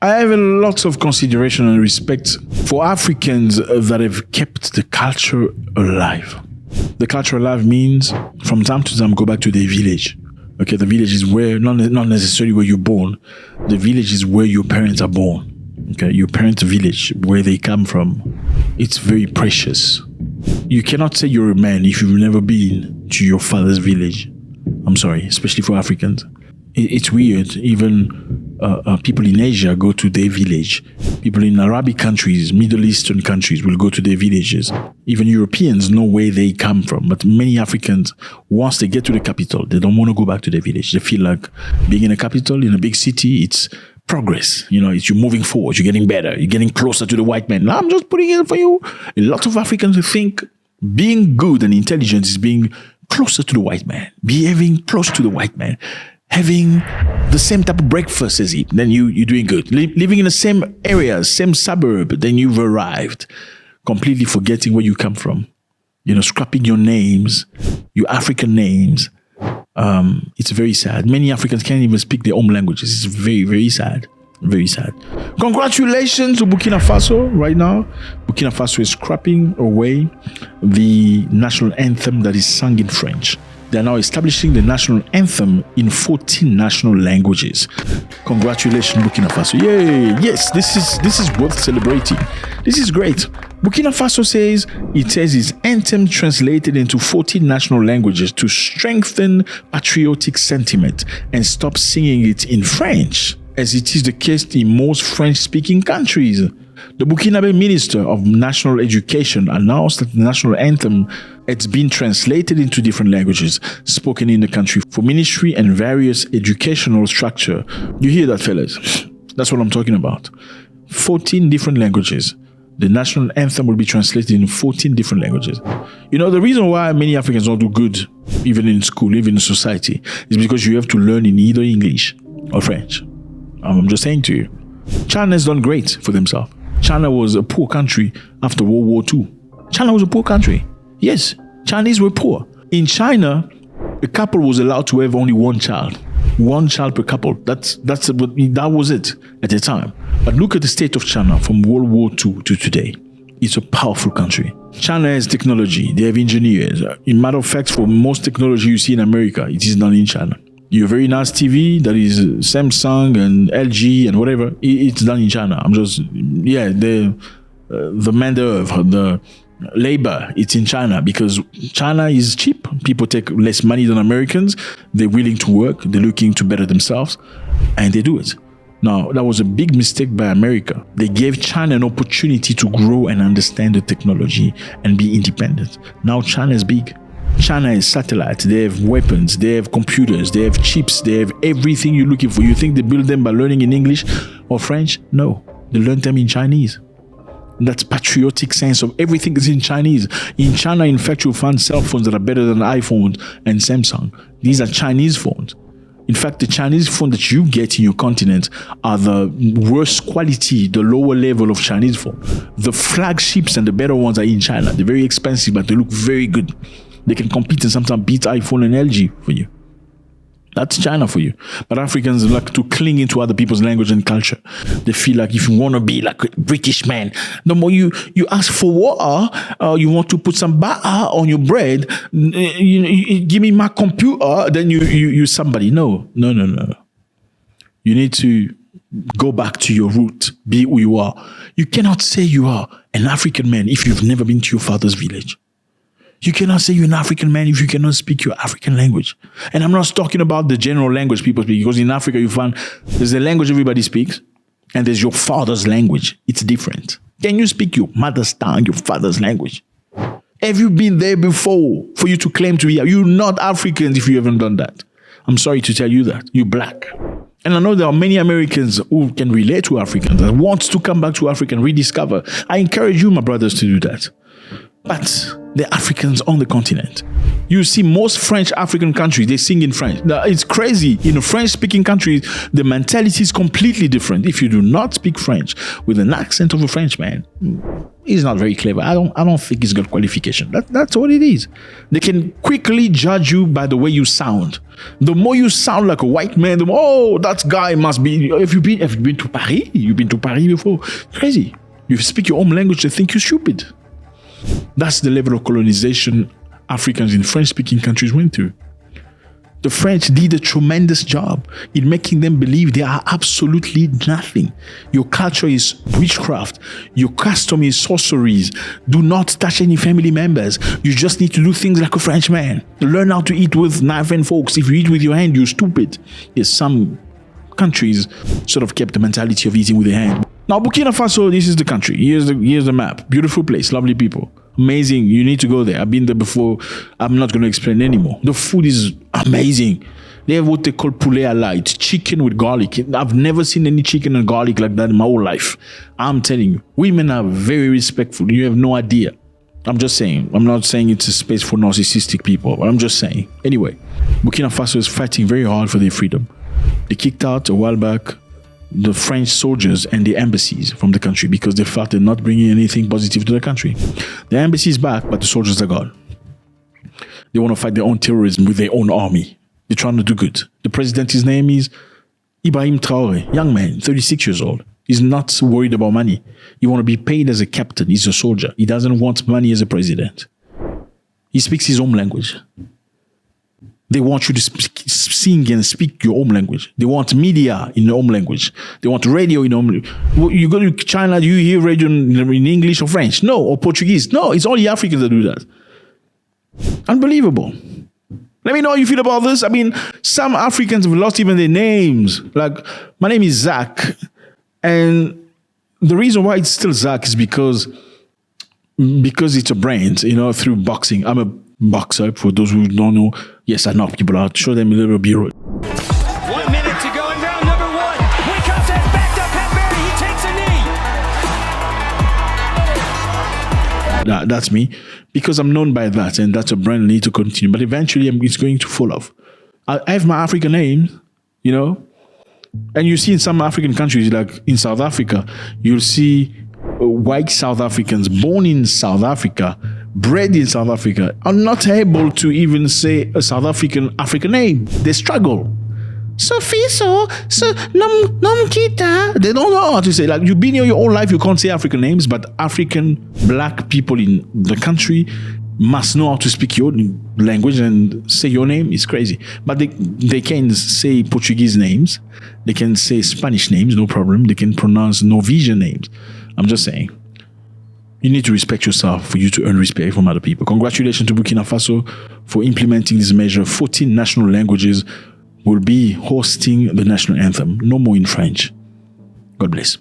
I have a lot of consideration and respect for Africans that have kept the culture alive. The culture alive means from time to time go back to their village. Okay, the village is where, not necessarily where you're born. The village is where your parents are born. Okay, your parents' village, where they come from. It's very precious. You cannot say you're a man if you've never been to your father's village. I'm sorry, especially for Africans. It's weird. Even people in Asia go to their village. People in Arabic countries, Middle Eastern countries will go to their villages. Even Europeans know where they come from. But many Africans, once they get to the capital, they don't want to go back to their village. They feel like being in a capital, in a big city, it's progress. It's you're moving forward, you're getting better, you're getting closer to the white man. Now I'm just putting it for you. A lot of Africans think being good and intelligent is being closer to the white man, behaving close to the white man, having the same type of breakfast as him, then you're doing good. Living in the same area, same suburb, then you've arrived. Completely forgetting where you come from. Scrapping your names, your African names. It's very sad. Many Africans can't even speak their own languages. It's very, very sad. Very sad. Congratulations to Burkina Faso right now. Burkina Faso is scrapping away the national anthem that is sung in French. They are now establishing the national anthem in 14 national languages. Congratulations, Burkina Faso. Yay! Yes, this is worth celebrating. This is great. Burkina Faso says its anthem translated into 14 national languages to strengthen patriotic sentiment and stop singing it in French, as it is the case in most French-speaking countries. The Burkinabe Minister of National Education announced that the national anthem has been translated into different languages spoken in the country for ministry and various educational structure. You hear that, fellas? That's what I'm talking about. 14 different languages. The national anthem will be translated in 14 different languages. The reason why many Africans don't do good, even in school, even in society, is because you have to learn in either English or French. I'm just saying to you. China has done great for themselves. China was a poor country after World War II. China was a poor country. Yes, Chinese were poor. In China, a couple was allowed to have only one child. One child per couple. That was it at the time. But look at the state of China from World War II to today. It's a powerful country. China has technology. They have engineers. In matter of fact, for most technology you see in America, it is done in China. Your very nice TV that is Samsung and LG and whatever, it's done in China. The main d'oeuvre, the labor, it's in China because China is cheap. People take less money than Americans. They're willing to work. They're looking to better themselves, and they do it. Now, that was a big mistake by America. They gave China an opportunity to grow and understand the technology and be independent. Now China is big. China has satellites, they have weapons, they have computers, they have chips, they have everything you're looking for. You think they build them by learning in English or French? No, they learn them in Chinese. That's patriotic sense of everything is in Chinese. In China, in fact, you'll find cell phones that are better than iPhone and Samsung. These are Chinese phones. In fact, the Chinese phone that you get in your continent are the worst quality, the lower level of Chinese phone. The flagships and the better ones are in China. They're very expensive, but they look very good. They can compete and sometimes beat iPhone and LG for you. That's China for you. But Africans like to cling into other people's language and culture. They feel like if you want to be like a British man, the more you ask for water, you want to put some butter on your bread, you give me my computer, then you somebody. No. You need to go back to your root, be who you are. You cannot say you are an African man if you've never been to your father's village. You cannot say you're an African man if you cannot speak your African language. And I'm not talking about the general language people speak, because in Africa you find there's a language everybody speaks and there's your father's language. It's different. Can you speak your mother's tongue, your father's language? Have you been there before for you to claim to be? You're not Africans if you haven't done that. I'm sorry to tell you that. You're black. And I know there are many Americans who can relate to Africans and want to come back to Africa and rediscover. I encourage you, my brothers, to do that. But the Africans on the continent. You see most French African countries, they sing in French. Now, it's crazy. In a French-speaking country, the mentality is completely different. If you do not speak French with an accent of a Frenchman, he's not very clever. I don't think he's got qualification. That's what it is. They can quickly judge you by the way you sound. The more you sound like a white man, the more, oh, that guy must be. If you've been to Paris, you've been to Paris before. Crazy. You speak your own language, they think you're stupid. That's the level of colonization Africans in French-speaking countries went through. The French did a tremendous job in making them believe they are absolutely nothing. Your culture is witchcraft. Your custom is sorceries. Do not touch any family members. You just need to do things like a Frenchman. Learn how to eat with knife and forks. If you eat with your hand, you're stupid. Yes, some countries sort of kept the mentality of eating with their hand. Now, Burkina Faso, this is the country. Here's the map. Beautiful place, lovely people. Amazing. You need to go there. I've been there before. I'm not going to explain anymore. The food is amazing. They have what they call poulet à la. It's chicken with garlic. I've never seen any chicken and garlic like that in my whole life. I'm telling you. Women are very respectful. You have no idea. I'm just saying. I'm not saying it's a space for narcissistic people, but I'm just saying. Anyway, Burkina Faso is fighting very hard for their freedom. They kicked out a while back the French soldiers and the embassies from the country because they felt they're not bringing anything positive to the country. The embassy is back, but the soldiers are gone. They want to fight their own terrorism with their own army. They're trying to do good. The president, his name is Ibrahim Traoré, young man, 36 years old. He's not worried about money. He wants to be paid as a captain. He's a soldier. He doesn't want money as a president. He speaks his own language. They want you to sing and speak your own language. They want media in your own language. They want radio in your own language. You go to China, do you hear radio in English or French? No, or Portuguese. No, it's only Africans that do that. Unbelievable. Let me know how you feel about this. I mean, some Africans have lost even their names. Like, my name is Zack. And the reason why it's still Zack is because it's a brand, through boxing. I'm a boxer, for those who don't know. Yes, I knock people out. Show them a little bit. 1 minute to go in round number 1. Mwekassa has backed up Hatbury. He takes a knee. That's me. Because I'm known by that, and that's a brand I need to continue. But eventually, it's going to fall off. I have my African name, And you see in some African countries, like in South Africa, you'll see white South Africans born in South Africa, bred in South Africa, are not able to even say a South African name. They struggle. Sofiso, Namkita. They don't know how to say. Like, you've been here your whole life, you can't say African names, but African black people in the country must know how to speak your language and say your name. It's crazy. But they can say Portuguese names. They can say Spanish names, no problem. They can pronounce Norwegian names. I'm just saying. You need to respect yourself for you to earn respect from other people. Congratulations to Burkina Faso for implementing this measure. 14 national languages will be hosting the national anthem. No more in French. God bless.